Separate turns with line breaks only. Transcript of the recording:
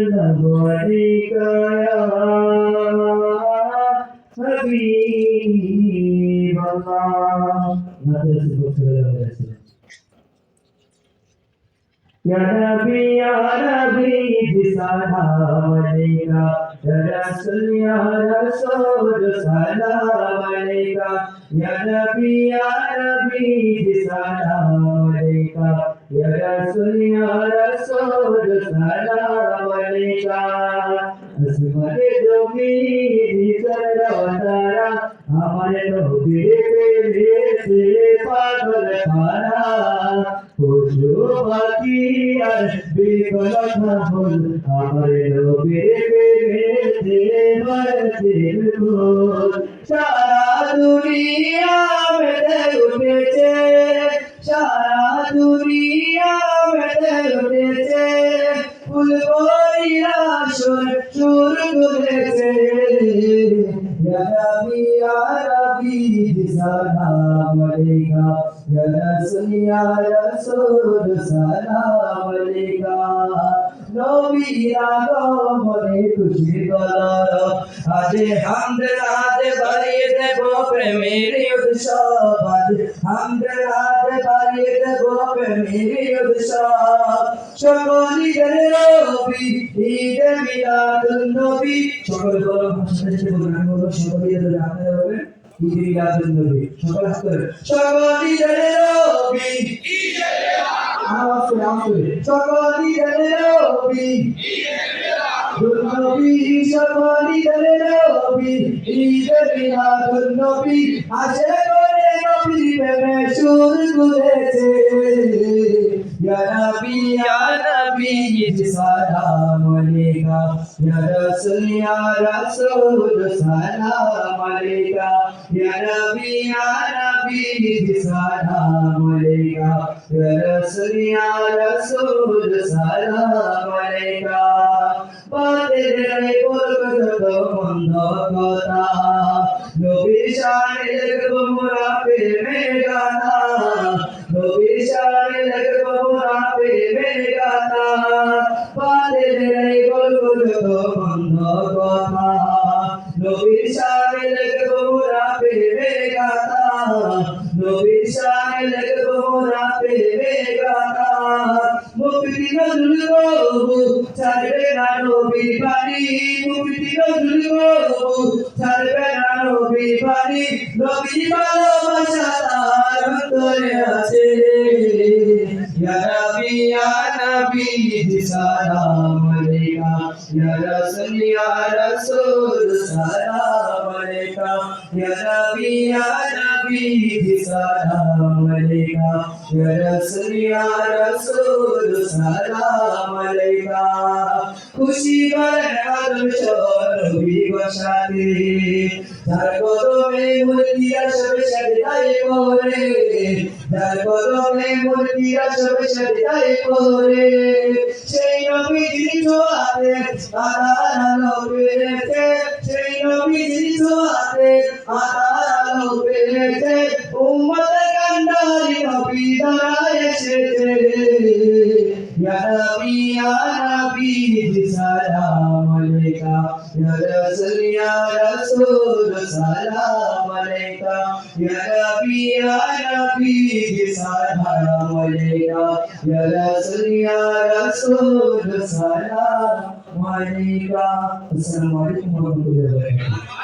sallallahu alayka ya Habib Allah. Ya Nabi, salam alayka. Ya Rasul, salam alayka. Ya Nabi, salam alayka. Ya Rasul, salam alayka. আসমানে জমিন জলধারা আমার নবীর প্রেমেতে পাগল খানা পশু পাখি আর বিকল হল আমার নবীর প্রেমেতে মরতে ভুল সারা দুনিয়া মেতে উঠেছে সারা দুনিয়া মেতে উঠেছে ফুলবরিয়া সুর তুলেছে Ya Rabbi salam alayka Ya Rasul salam alayka Nabi agomone খুশি গলর আজে হামদ রাতে বাড়িয়ে দেব প্রেমের উৎসব আজে হামদ রাতে বাড়িয়ে দেব প্রেমের উৎসব সকলিদের নবী ঈদ মিলাদুন নবী সকল বড় ভাষাতে বলবেন বড় সকলিদের রাতে হবে ঈদ মিলাদুন নবী সকল হাতে সকলিদের নবী ঈদ মিলাদুন সকলিদের নবী নবী সকলিদের নবী ঈদ মিলাদুন নবী আসে করে নবী প্রেমে সুর তুলেছে Ya Nabi salam alayka Ya Rasul salam alayka Ya Nabi salam alayka Ya Rasul salam alayka বাতের বরকত মন্দ কথা নবী শানে লিখব মোরা প্রেমের গাথা নবী শানে লিখব মোরা প্রেমের গাথা বাতের বরকত মন্দ কথা নবী শানে লিখব মোরা প্রেমের গাথা নবী শানে লিখব মোরা প্রেমের গাথা মুক্তি নজরুল গো ছাড়বে না নবীর বাণী মুক্তি নজরুল গো ছাড়বে না নবীর বাণী নবীর ভালোবাসা তার অন্তরে আছে Ya Nabi salam alayka Ya Rasul salam alayka Ya Nabi salam alayka Ya Rasul salam alayka খুশি করেন আদর্শ নবী বসাতে যার কদমে মুর্তিয়া সবে সাজদায় পড়ে যার কদমে মুর্তিয়া সবে সাজদায় পড়ে সেই নবীর ছোঁয়াতে আধার আলো পেয়েছে সেই নবীর ছোঁয়াতে আধার আলো পেয়েছে উম্মত কান্ডারি নবী দাঁড়ায় এসেছে Ya Nabi salam alayka Ya Rasul salam alayka Ya Nabi salam alayka Ya Rasul salam alayka Assalamualaikum warahmatullahi wabarakatuh